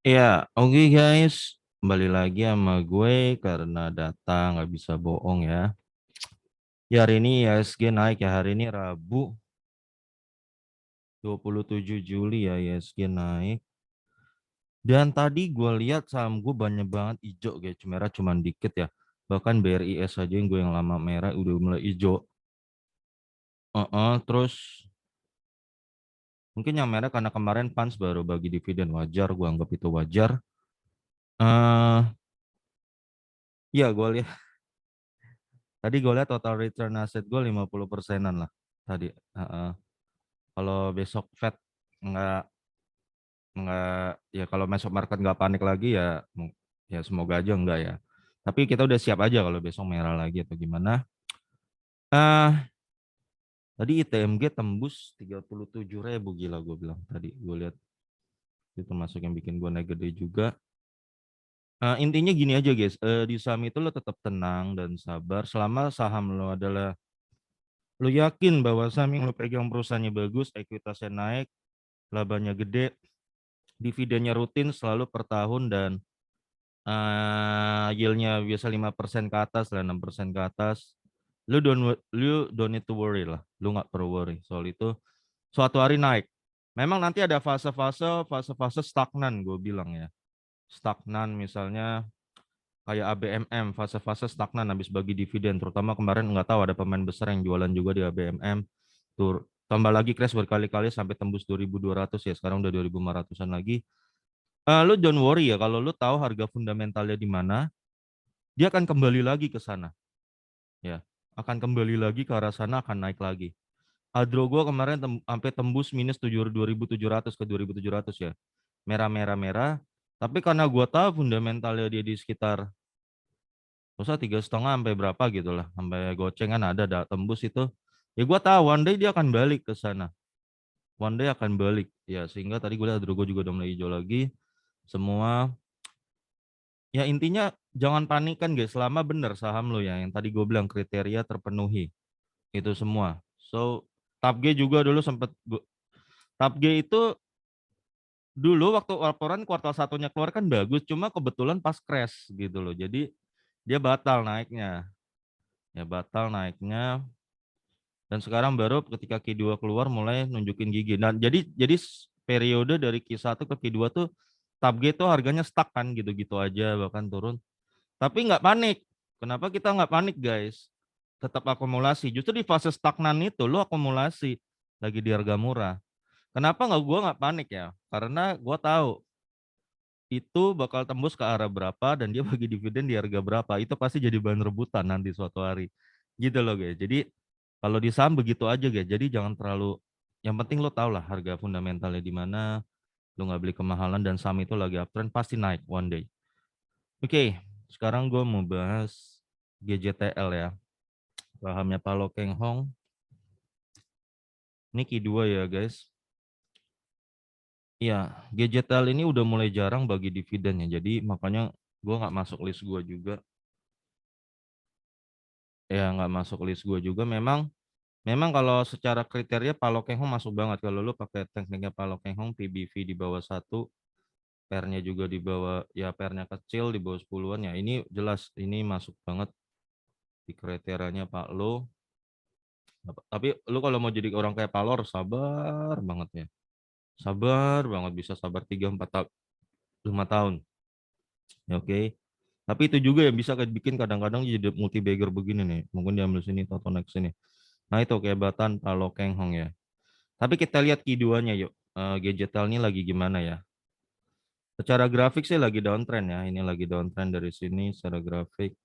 Ya, oke guys, kembali lagi sama gue karena data nggak bisa bohong ya. Ya hari ini IHSG naik ya, hari ini Rabu 27 Juli ya IHSG naik. Dan tadi gue lihat saham gue banyak banget hijau guys, merah cuman dikit ya. Bahkan BRIS aja yang gue yang lama merah udah mulai hijau. Terus mungkin yang merah karena kemarin Pans baru bagi dividen, wajar, gue anggap itu wajar. eh ya gue lihat tadi gue lihat total return aset gue 50%-an lah tadi. Kalau besok Fed nggak nggak ya, kalau besok market nggak panik lagi ya, ya semoga aja enggak ya. Tapi kita udah siap aja kalau besok merah lagi atau gimana. Ah, tadi ITMG tembus 37.000, gila gue bilang tadi. Gue lihat itu termasuk yang bikin gue naik gede juga. Intinya gini aja guys, di saham itu lo tetap tenang dan sabar selama saham lo adalah lo yakin bahwa saham yang lo pegang perusahaannya bagus, ekuitasnya naik, labanya gede, dividennya rutin selalu per tahun, dan yieldnya biasa 5% ke atas lah, 6% ke atas. Lu don't need to worry lah. Lu nggak perlu worry soal itu. Suatu hari naik. Memang nanti ada fase-fase stagnan, gue bilang ya. Stagnan misalnya kayak ABMM, fase-fase stagnan habis bagi dividen. Terutama kemarin nggak tahu ada pemain besar yang jualan juga di ABMM. Tur tambah lagi crash berkali-kali sampai tembus 2.200 ya. Sekarang udah 2.500-an lagi. Lu don't worry ya, kalau lu tahu harga fundamentalnya di mana, dia akan kembali lagi ke sana ya, akan kembali lagi ke arah sana, akan naik lagi. Adro gua kemarin sampai tembus minus 2.700 ke 2.700 ya, merah merah merah. Tapi karena gua tahu fundamentalnya dia di sekitar usah 3,5 sampai berapa gitu lah, sampai goceng kan ada tembus itu ya, gua tahu one day dia akan balik ke sana, one day akan balik ya. Sehingga tadi gue lihat Adro gua juga udah mulai hijau lagi semua. Ya intinya jangan panik kan guys, selama bener saham lo ya yang tadi gue bilang kriteria terpenuhi itu semua. So TAPG juga dulu sempat, TAPG itu dulu waktu laporan kuartal satunya keluar kan bagus, cuma kebetulan pas crash gitu loh. Jadi dia batal naiknya. Ya batal naiknya, dan sekarang baru ketika Q2 keluar mulai nunjukin gigi. Dan jadi periode dari Q1 ke Q2 tuh TAPG tuh harganya stuck kan gitu-gitu aja, bahkan turun. Tapi nggak panik. Kenapa kita nggak panik guys? Tetap akumulasi. Justru di fase stagnan itu lo akumulasi lagi di harga murah. Kenapa nggak panik ya? Karena gue tahu itu bakal tembus ke arah berapa dan dia bagi dividen di harga berapa. Itu pasti jadi bahan rebutan nanti suatu hari. Gitu loh guys. Jadi kalau di saham begitu aja guys. Jadi jangan terlalu, yang penting lo tau lah harga fundamentalnya di mana. Lo nggak beli kemahalan dan saham itu lagi uptrend pasti naik one day. Oke, sekarang gue mau bahas GJTL ya. Sahamnya Palo Keng Hong. Ini Q2 ya guys. Iya, GJTL ini udah mulai jarang bagi dividen ya. Jadi makanya gue nggak masuk list gue juga. Ya nggak masuk list gue juga. Memang kalau secara kriteria Palo Keng Hong masuk banget. Kalau lu pakai tekniknya Palo Keng Hong, PBV di bawah 1, pairnya juga di bawah, ya pairnya kecil di bawah 10-an ya. Ini jelas ini masuk banget di kriterianya Pak Lo. Tapi lu kalau mau jadi orang kayak Palor sabar banget ya. Sabar banget, bisa sabar 3 4 tahun, 5 tahun. Ya, oke. Tapi itu juga yang bisa bikin kadang-kadang jadi multi bagger begini nih. Mungkin diambil sini atau next sini. Nah itu kehebatan kalau Keng Hong ya. Tapi kita lihat Q2-nya yuk. Gadgetal ini lagi gimana ya? Secara grafik sih lagi downtrend ya. Ini lagi downtrend dari sini secara grafik.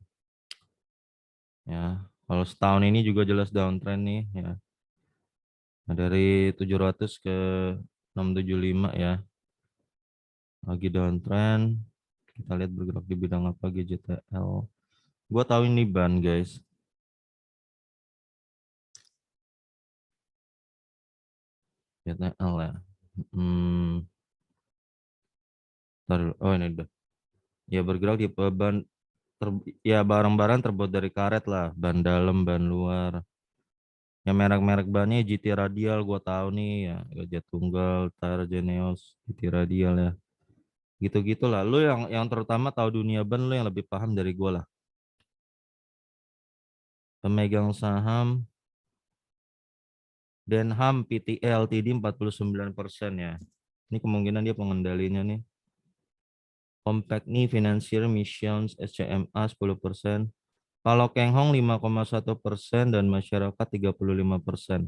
Ya, kalau setahun ini juga jelas downtrend nih ya. Nah, dari 700 ke 675 ya. Lagi downtrend. Kita lihat bergerak di bidang apa GJTL. Gua tahu ini ban guys. GTL ya. Hmm, oh ini udah. Ya bergerak di ban, ya barang-barang terbuat dari karet lah, ban dalam, ban luar. Yang merek-merek bannya GT Radial gua tahu nih ya, Gajah Tunggal, Tire Geneos, GT Radial ya. Gitu-gitu lah. Lu yang terutama tahu dunia ban, lu yang lebih paham dari gue lah. Pemegang saham Denham Pty Ltd 49% ya. Ini kemungkinan dia pengendalinya nih. Compagnie Financier Missions SCMA 10%. Kalau Keng Hong 5,1% dan masyarakat 35%.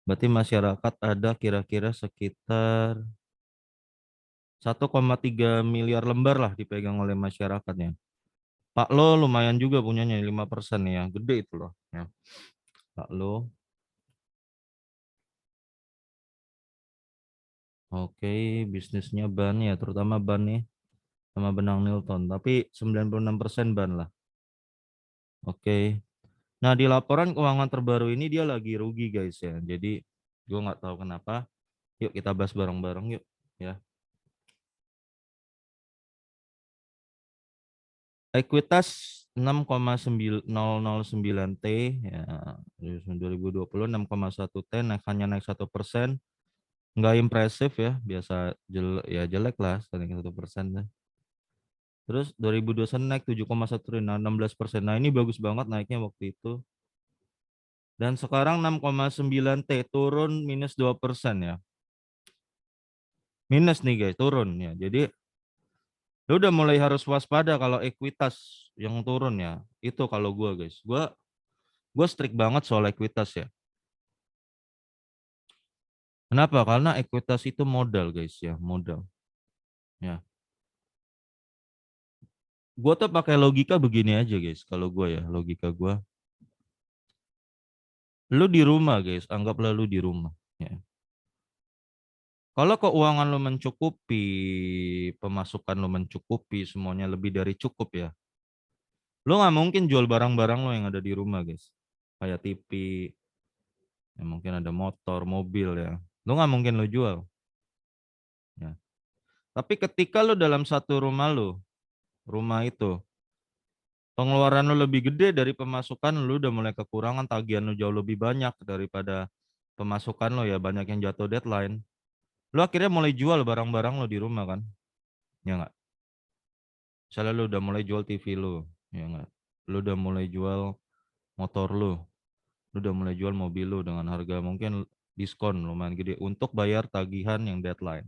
Berarti masyarakat ada kira-kira sekitar 1,3 miliar lembar lah dipegang oleh masyarakatnya. Pak Lo lumayan juga punyanya 5% ya, gede itu loh. Ya. Pak Lo, oke, bisnisnya ban ya, terutama ban nih, sama benang Nilton. Tapi 96% ban lah. Oke. Nah di laporan keuangan terbaru ini dia lagi rugi guys ya. Jadi gue nggak tahu kenapa. Yuk kita bahas bareng-bareng yuk. Ya. Ekuitas 6,9 T ya 2020 6,1 T hanya naik 1%, nggak impresif ya, biasa jelek lah, naik 1%. Terus 2021 naik 7,1 triliun, 16%. Nah ini bagus banget naiknya waktu itu. Dan sekarang 6,9 T turun minus 2% ya. Minus nih guys, turun ya. Jadi lu udah mulai harus waspada kalau ekuitas yang turun ya. Itu kalau gua guys. Gua strict banget soal ekuitas ya. Kenapa? Karena ekuitas itu modal guys ya, modal. Ya. Gua tuh pakai logika begini aja guys. Kalau gua ya, logika gua. Lu di rumah guys, anggaplah lu di rumah. Ya. Kalau keuangan lo mencukupi, pemasukan lo mencukupi, semuanya lebih dari cukup ya. Lo nggak mungkin jual barang-barang lo yang ada di rumah, guys. Kayak TV, ya mungkin ada motor, mobil ya. Lo nggak mungkin lo jual. Ya. Tapi ketika lo dalam satu rumah lo, rumah itu, pengeluaran lo lebih gede dari pemasukan lo, udah mulai kekurangan, tagihan lo jauh lebih banyak daripada pemasukan lo ya, banyak yang jatuh deadline. Lo akhirnya mulai jual barang-barang lo di rumah kan? Ya nggak? Misalnya lu udah mulai jual TV lu, ya nggak? Lu udah mulai jual motor lu udah mulai jual mobil lu dengan harga mungkin diskon lumayan gede untuk bayar tagihan yang deadline.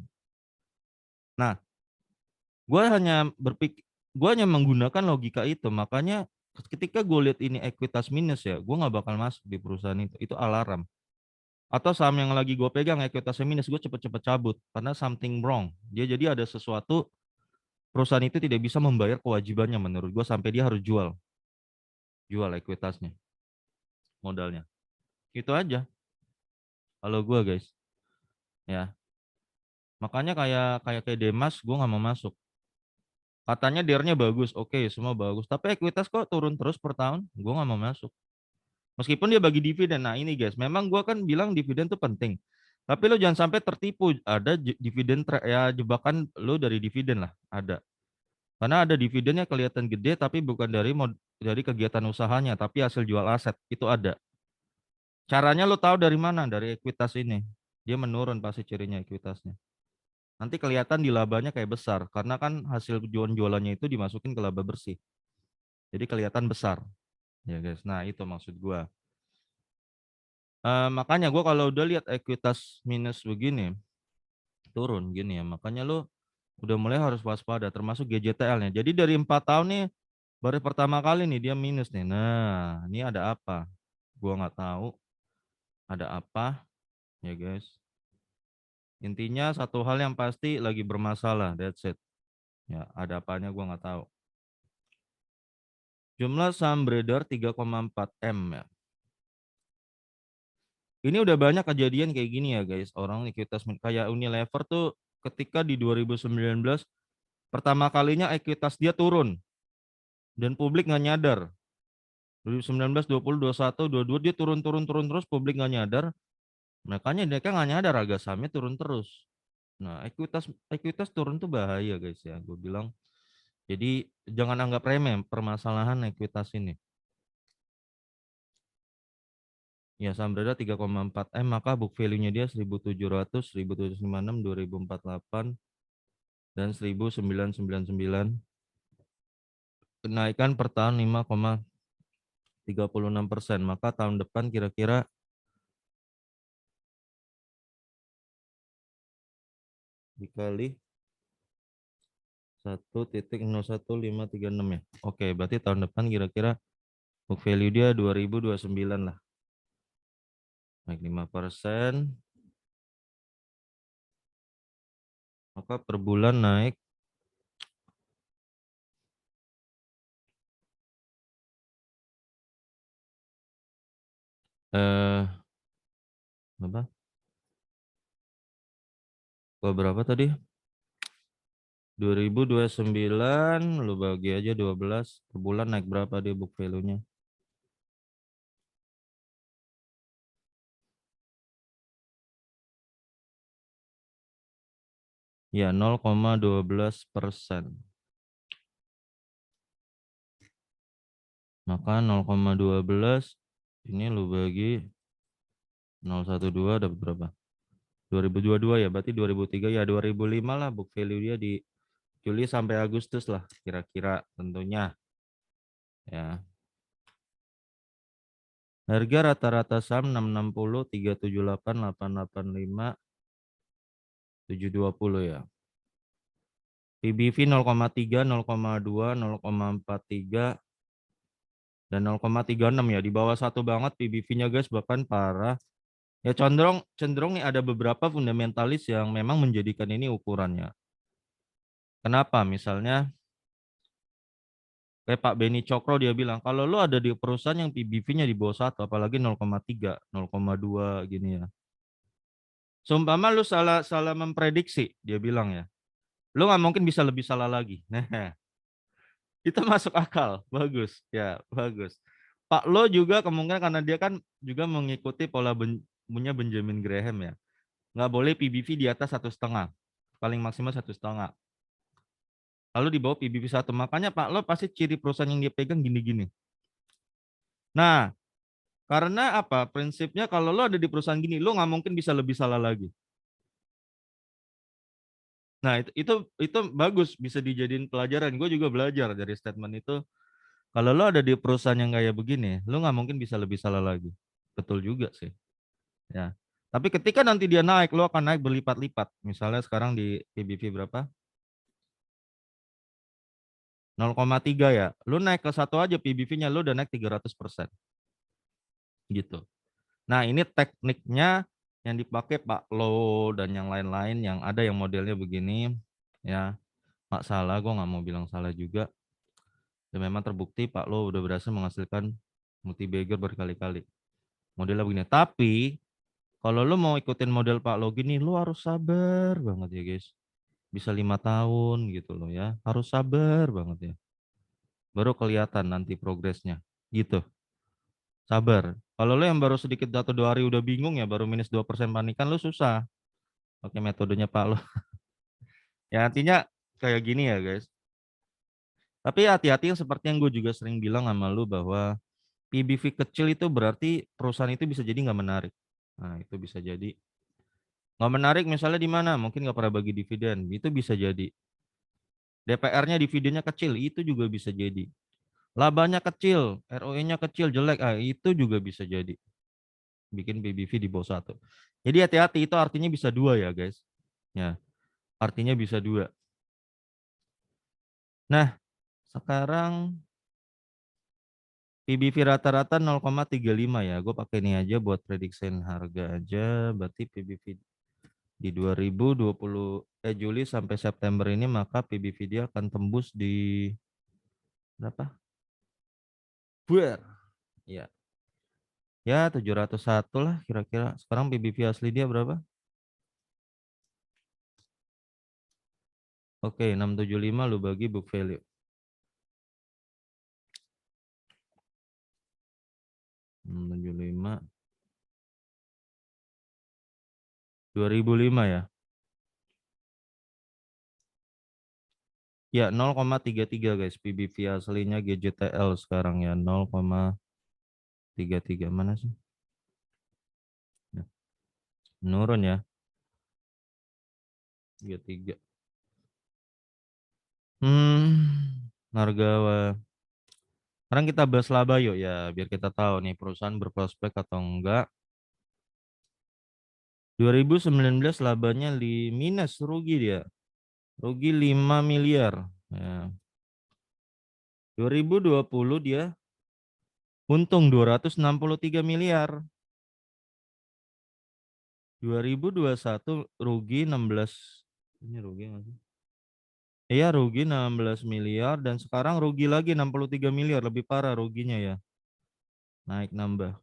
Nah, gue hanya gue hanya menggunakan logika itu, makanya ketika gue lihat ini ekuitas minus ya, gue nggak bakal masuk di perusahaan itu alarm. Atau saham yang lagi gue pegang ekuitasnya minus, gue cepet-cepet cabut karena something wrong. Dia jadi ada sesuatu, perusahaan itu tidak bisa membayar kewajibannya menurut gue sampai dia harus jual ekuitasnya, modalnya. Itu aja kalau gue guys. Ya, makanya kayak Demas gue nggak mau masuk. Katanya DIR-nya bagus, oke semua bagus. Tapi ekuitas kok turun terus per tahun, gue nggak mau masuk. Meskipun dia bagi dividen. Nah ini guys, memang gue kan bilang dividen tuh penting. Tapi lo jangan sampai tertipu. Ada dividen ya, jebakan lo dari dividen lah, ada. Karena ada dividennya kelihatan gede tapi bukan dari kegiatan usahanya, tapi hasil jual aset itu ada. Caranya lo tahu dari mana? Dari ekuitas ini. Dia menurun pasti cirinya ekuitasnya. Nanti kelihatan di labanya kayak besar karena kan hasil jualannya itu dimasukin ke laba bersih. Jadi kelihatan besar. Ya guys. Nah, itu maksud gua. Makanya gua kalau udah lihat ekuitas minus begini, turun gini ya. Makanya lu udah mulai harus waspada termasuk GJTL-nya. Jadi dari 4 tahun nih baru pertama kali nih dia minus nih. Nah, ini ada apa? Gua nggak tahu ada apa ya guys. Intinya satu hal yang pasti lagi bermasalah, that's it. Ya, ada apanya gua nggak tahu. Jumlah saham beredar 3,4 M ya. Ini udah banyak kejadian kayak gini ya guys. Orang ekuitas kayak Unilever tuh ketika di 2019 pertama kalinya ekuitas dia turun dan publik nggak nyadar. 2019, 20, 21, 22 dia turun terus, publik nggak nyadar. Makanya mereka nggak nyadar harga sahamnya turun terus. Nah, ekuitas turun tuh bahaya guys ya. Gue bilang. Jadi jangan anggap remeh permasalahan ekuitas ini. Ya, saham beredar 3,4 M, maka book value-nya dia 1.700, 1.756, 2.048. dan 1.999. Kenaikan per tahun 5,36%. Maka tahun depan kira-kira dikali 1,01536 ya. Oke, berarti tahun depan kira-kira book value dia 2029 lah. Naik 5%. Maka per bulan naik apa? Berapa tadi? 2029 lu bagi aja 12 per bulan naik berapa dia book value-nya? Ya 0,12%. Maka 0,12 ini lu bagi 0,12 dapat berapa? 2022 ya, berarti 2003 ya 2005 lah book value dia di Juli sampai Agustus lah kira-kira tentunya ya. Harga rata-rata saham 660, 378, 885, 720 ya. PBV 0,3, 0,2, 0,43 dan 0,36 ya. Di bawah satu banget PBV-nya guys, bahkan parah. Ya cenderung nih ada beberapa fundamentalis yang memang menjadikan ini ukurannya. Kenapa? Misalnya kayak Pak Beni Cokro dia bilang, kalau lo ada di perusahaan yang PBV-nya di bawah 1, apalagi 0,3, 0,2 gini ya. Seumpama lu salah memprediksi, dia bilang ya. Lu nggak mungkin bisa lebih salah lagi. Nah, itu masuk akal. Bagus. Ya, bagus. Pak Lo juga kemungkinan karena dia kan juga mengikuti pola punya Benjamin Graham ya. Nggak boleh PBV di atas 1,5. Paling maksimal 1,5. Lalu di bawah PBV 1. Makanya Pak Lo pasti ciri perusahaan yang dia pegang gini-gini. Nah, karena apa? Prinsipnya kalau lo ada di perusahaan gini, lo nggak mungkin bisa lebih salah lagi. Nah, itu bagus, bisa dijadiin pelajaran. Gue juga belajar dari statement itu. Kalau lo ada di perusahaan yang kayak begini, lo nggak mungkin bisa lebih salah lagi. Betul juga sih. Ya. Tapi ketika nanti dia naik, lo akan naik berlipat-lipat. Misalnya sekarang di PBV berapa? 0,3 ya. Lo naik ke satu aja PBV-nya, lo udah naik 300%. Gitu. Nah, ini tekniknya yang dipakai Pak Lo dan yang lain-lain yang ada yang modelnya begini. Ya, nggak salah, gue nggak mau bilang salah juga. Dan memang terbukti Pak Lo udah berhasil menghasilkan multi bagger berkali-kali. Modelnya begini. Tapi kalau lo mau ikutin model Pak Lo gini, lo harus sabar banget ya guys. Bisa 5 tahun gitu loh ya. Harus sabar banget ya. Baru kelihatan nanti progresnya. Gitu. Sabar. Kalau lo yang baru sedikit 1-2 hari udah bingung ya, baru minus 2% panikan, lo susah. Oke, metodenya Pak Lo. Ya artinya kayak gini ya guys. Tapi hati-hati yang seperti yang gue juga sering bilang sama lu bahwa PBV kecil itu berarti perusahaan itu bisa jadi nggak menarik. Nah, itu bisa jadi. Nggak menarik misalnya di mana? Mungkin nggak pernah bagi dividen. Itu bisa jadi. DPR-nya dividennya kecil. Itu juga bisa jadi. Labanya kecil. ROE-nya kecil, jelek. Ah, itu juga bisa jadi. Bikin PBV di bawah 1. Jadi hati-hati. Itu artinya bisa 2 ya guys. Ya, artinya bisa 2. Nah, sekarang PBV rata-rata 0,35 ya. Gue pakai ini aja buat prediksiin harga aja. Berarti PBV di 2020 Juli sampai September ini maka PBV dia akan tembus di berapa? Buar. Ya. Ya 701 lah kira-kira. Sekarang PBV asli dia berapa? Oke, 675 lu bagi book value. 675 2005 ya. Ya 0,33 guys. PBV aslinya GJTL sekarang ya 0,33 mana sih? Ya. Menurun ya. 33. Nargawa. Sekarang kita bahas laba yuk ya, biar kita tahu nih perusahaan berprospek atau enggak. 2019 labanya minus, rugi dia. Rugi 5 miliar. Ya. 2020 dia untung 263 miliar. 2021 rugi 16. Ini rugi nggak sih? Iya, rugi 16 miliar dan sekarang rugi lagi 63 miliar, lebih parah ruginya ya. Naik nambah.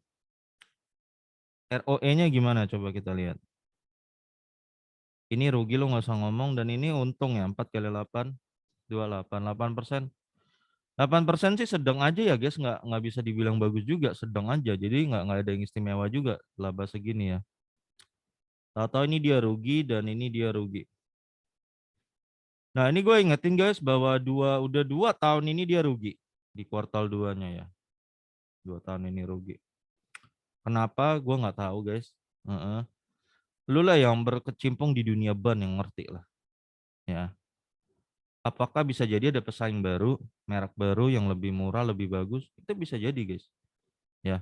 ROE-nya gimana coba kita lihat. Ini rugi lo nggak usah ngomong dan ini untung ya 4 kali 8 28 8%. 8% sih sedang aja ya guys, nggak bisa dibilang bagus juga, sedang aja. Jadi nggak ada yang istimewa juga laba segini ya. Tahu-tahu ini dia rugi dan ini dia rugi. Nah ini gue ingetin guys bahwa udah 2 tahun ini dia rugi di kuartal 2-nya ya. 2 tahun ini rugi. Kenapa? Gue nggak tahu guys. Lu lah yang berkecimpung di dunia ban yang ngerti lah. Ya. Apakah bisa jadi ada pesaing baru, merek baru yang lebih murah, lebih bagus? Itu bisa jadi guys. Ya,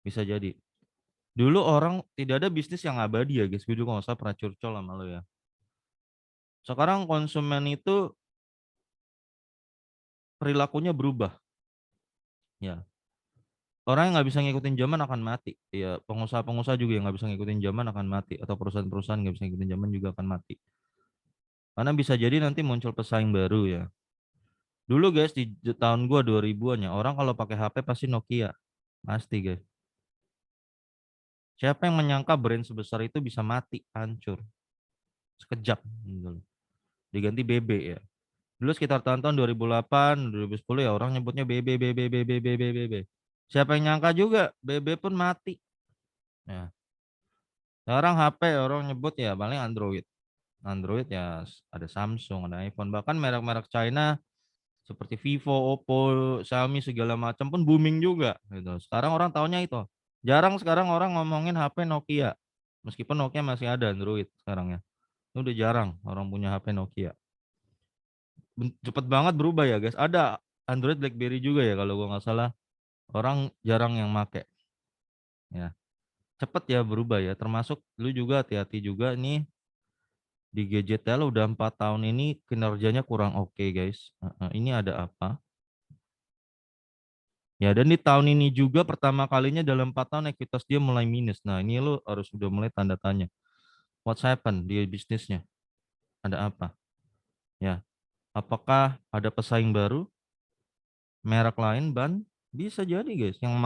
bisa jadi. Dulu orang tidak ada bisnis yang abadi ya guys. Gue juga nggak usah pernah curcol sama lo ya. Sekarang konsumen itu perilakunya berubah. Ya, orang yang nggak bisa ngikutin zaman akan mati. Ya, pengusaha-pengusaha juga yang nggak bisa ngikutin zaman akan mati. Atau perusahaan-perusahaan nggak bisa ngikutin zaman juga akan mati. Karena bisa jadi nanti muncul pesaing baru ya. Dulu guys di tahun gua 2000-an ya, orang kalau pakai HP pasti Nokia. Pasti guys. Siapa yang menyangka brand sebesar itu bisa mati, hancur. Sekejap gitu. Diganti BB ya. Dulu sekitar tahun-tahun 2008, 2010 ya orang nyebutnya BB, BB, BB, BB, BB. Siapa yang nyangka juga BB pun mati. Ya. Sekarang HP orang nyebut ya paling Android. Android ya ada Samsung, ada iPhone, bahkan merek-merek China seperti Vivo, Oppo, Xiaomi segala macam pun booming juga gitu. Sekarang orang taunya itu. Jarang sekarang orang ngomongin HP Nokia. Meskipun Nokia masih ada Android sekarang ya. Itu udah jarang orang punya HP Nokia. Cepet banget berubah ya guys. Ada Android BlackBerry juga ya kalau gua nggak salah. Orang jarang yang make ya. Cepet ya berubah ya. Termasuk lu juga hati-hati juga nih di gadget lo udah 4 tahun ini kinerjanya kurang oke guys. Ini ada apa? Ya, dan di tahun ini juga pertama kalinya dalam 4 tahun ekuitas dia mulai minus. Nah, ini lo harus sudah mulai tanda tanya. What's happened di bisnisnya? Ada apa? Ya, apakah ada pesaing baru? Merek lain ban? Bisa jadi guys. Yang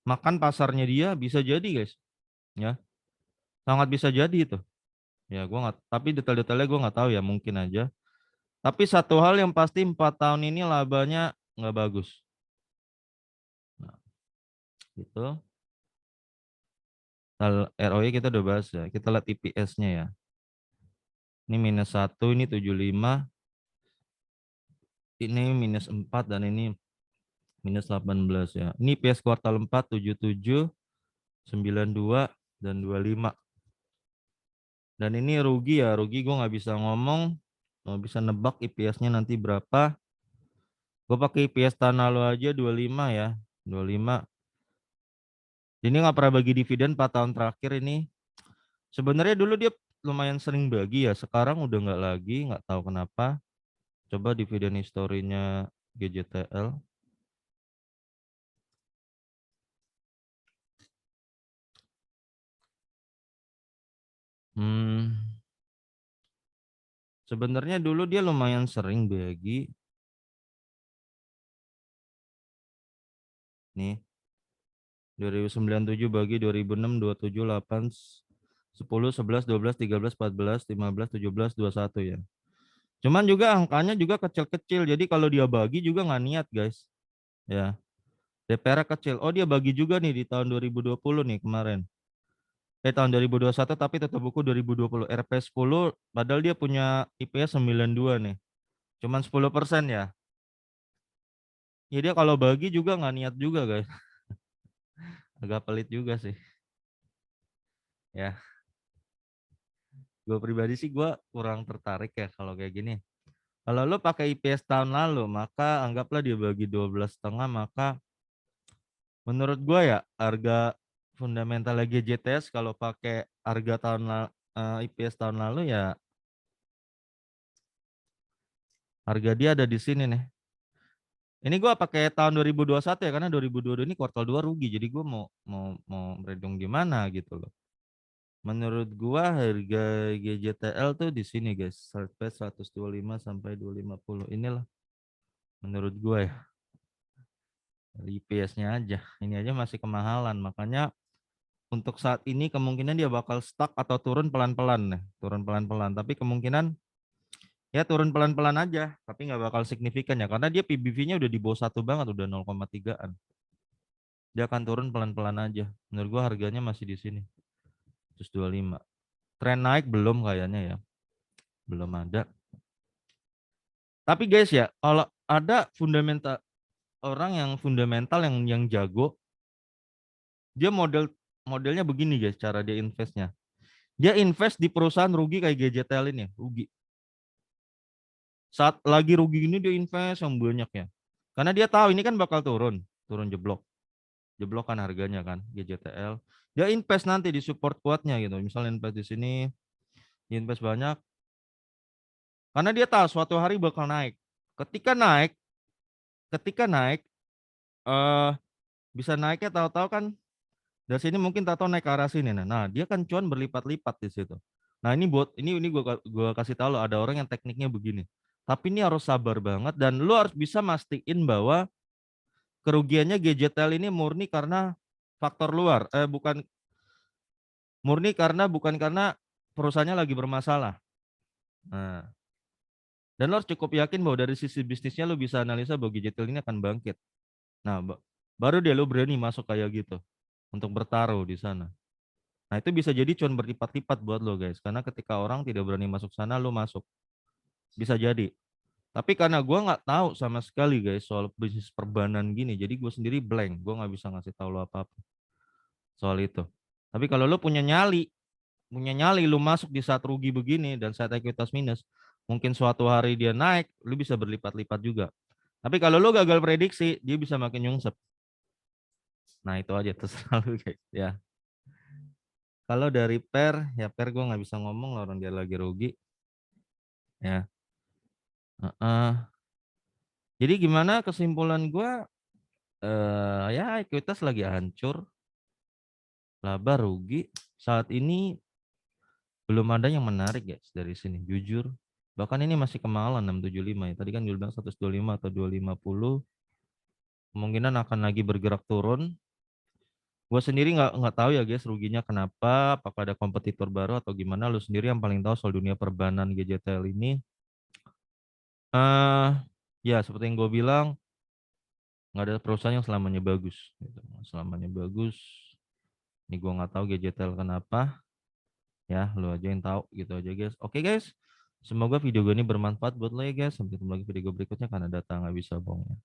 makan pasarnya dia bisa jadi guys. Ya, sangat bisa jadi itu. Ya, gua nggak. Tapi detail-detailnya gua nggak tahu ya. Mungkin aja. Tapi satu hal yang pasti 4 tahun ini labanya nggak bagus. Nah, gitu. ROE kita udah bahas ya. Kita lihat EPS-nya ya. Ini -1, ini 75, ini -4 dan ini -18 ya. Ini EPS kuartal 4 77, 92 dan 25. Dan ini rugi ya, rugi gue nggak bisa ngomong, nggak bisa nebak EPS-nya nanti berapa. Gue pakai EPS tahun lalu aja 25 ya, 25. Ini nggak pernah bagi dividen 4 tahun terakhir ini. Sebenarnya dulu dia lumayan sering bagi ya, sekarang udah nggak lagi, nggak tahu kenapa. Coba dividen historinya GJTL. Sebenarnya dulu dia lumayan sering bagi. Nih, 2009 7 bagi 2006 27 8 10 11 12 13 14 15 17 21 ya. Cuman juga angkanya juga kecil-kecil. Jadi kalau dia bagi juga nggak niat, guys. Ya. DPR kecil. Oh, dia bagi juga nih di tahun 2020 nih kemarin. Tahun 2021 tapi tetap buku 2020 RP 10 padahal dia punya IPS 92 nih. Cuman 10% ya. Ya dia kalau bagi juga nggak niat juga, guys. Agak pelit juga sih. Ya, gue pribadi sih gue kurang tertarik ya kalau kayak gini. Kalau lu pakai IPS tahun lalu, maka anggaplah dia bagi 12,5, maka menurut gua ya harga fundamental GJTS kalau pakai harga IPS tahun lalu ya harga dia ada di sini nih. Ini gua pakai tahun 2021 ya karena 2022 ini kuartal 2 rugi. Jadi gua mau berhitung gimana gitu loh. Menurut gua harga GJTL tuh di sini guys, sampai 125 sampai 250. Inilah menurut gua ya. IPS-nya aja. Ini aja masih kemahalan. Makanya untuk saat ini kemungkinan dia bakal stuck atau turun pelan-pelan nih, turun pelan-pelan. Tapi kemungkinan ya turun pelan-pelan aja, tapi nggak bakal signifikan ya, karena dia PBV-nya udah di bawah 1 banget, udah 0,3-an. Dia akan turun pelan-pelan aja. Menurut gua harganya masih di sini, 125. Tren naik belum kayaknya ya, belum ada. Tapi guys ya, kalau ada fundamental orang yang fundamental yang jago, dia modelnya begini guys, cara dia investnya. Dia invest di perusahaan rugi kayak GJTL ini, rugi. Saat lagi rugi ini dia invest yang banyak ya. Karena dia tahu ini kan bakal turun jeblok. Jeblok kan harganya kan GJTL. Dia invest nanti di support kuatnya gitu. Misalnya invest di sini, invest banyak. Karena dia tahu suatu hari bakal naik. Ketika naik, eh bisa naiknya tahu-tahu kan dari sini mungkin tahu-tahu naik ke arah sini. Nah, dia kan cuan berlipat-lipat di situ. Nah, ini gua kasih tahu lo, ada orang yang tekniknya begini. Tapi ini harus sabar banget dan lu harus bisa mastiin bahwa kerugiannya GJTL ini murni karena faktor luar, bukan karena perusahaannya lagi bermasalah. Nah, dan lo harus cukup yakin bahwa dari sisi bisnisnya lo bisa analisa bahwa GJTL ini akan bangkit. Nah, baru dia lo berani masuk kayak gitu untuk bertaruh di sana. Nah, itu bisa jadi cuan berlipat-lipat buat lo guys, karena ketika orang tidak berani masuk sana, lo masuk. Bisa jadi. Tapi karena gue nggak tahu sama sekali guys soal bisnis perbanan gini, jadi gue sendiri blank, gue nggak bisa ngasih tahu lo apa-apa soal itu. Tapi kalau lo punya nyali lu masuk di saat rugi begini dan saat ekuitas minus, mungkin suatu hari dia naik, lu bisa berlipat-lipat juga. Tapi kalau lu gagal prediksi, dia bisa makin nyungsep. Nah itu aja terserah lu guys ya. Kalau dari ya per gue nggak bisa ngomong lah, orang dia lagi rugi ya. Jadi gimana kesimpulan gue? Ya ekuitas lagi hancur, laba rugi. Saat ini belum ada yang menarik guys dari sini, jujur. Bahkan ini masih kemahalan 675 ya. Tadi kan gue bilang 125 atau 250. Kemungkinan akan lagi bergerak turun. Gue sendiri nggak tahu ya guys ruginya kenapa, apakah ada kompetitor baru atau gimana. Lu sendiri yang paling tahu soal dunia perbanan GJTL ini. Ya seperti yang gue bilang, nggak ada perusahaan yang selamanya bagus. Gitu. Selamanya bagus. Ini gue nggak tahu GJTL kenapa. Ya, lu aja yang tahu gitu aja guys. Oke guys, semoga video gue ini bermanfaat buat lo ya guys. Sampai ketemu lagi video gue berikutnya karena data nggak bisa bohong ya.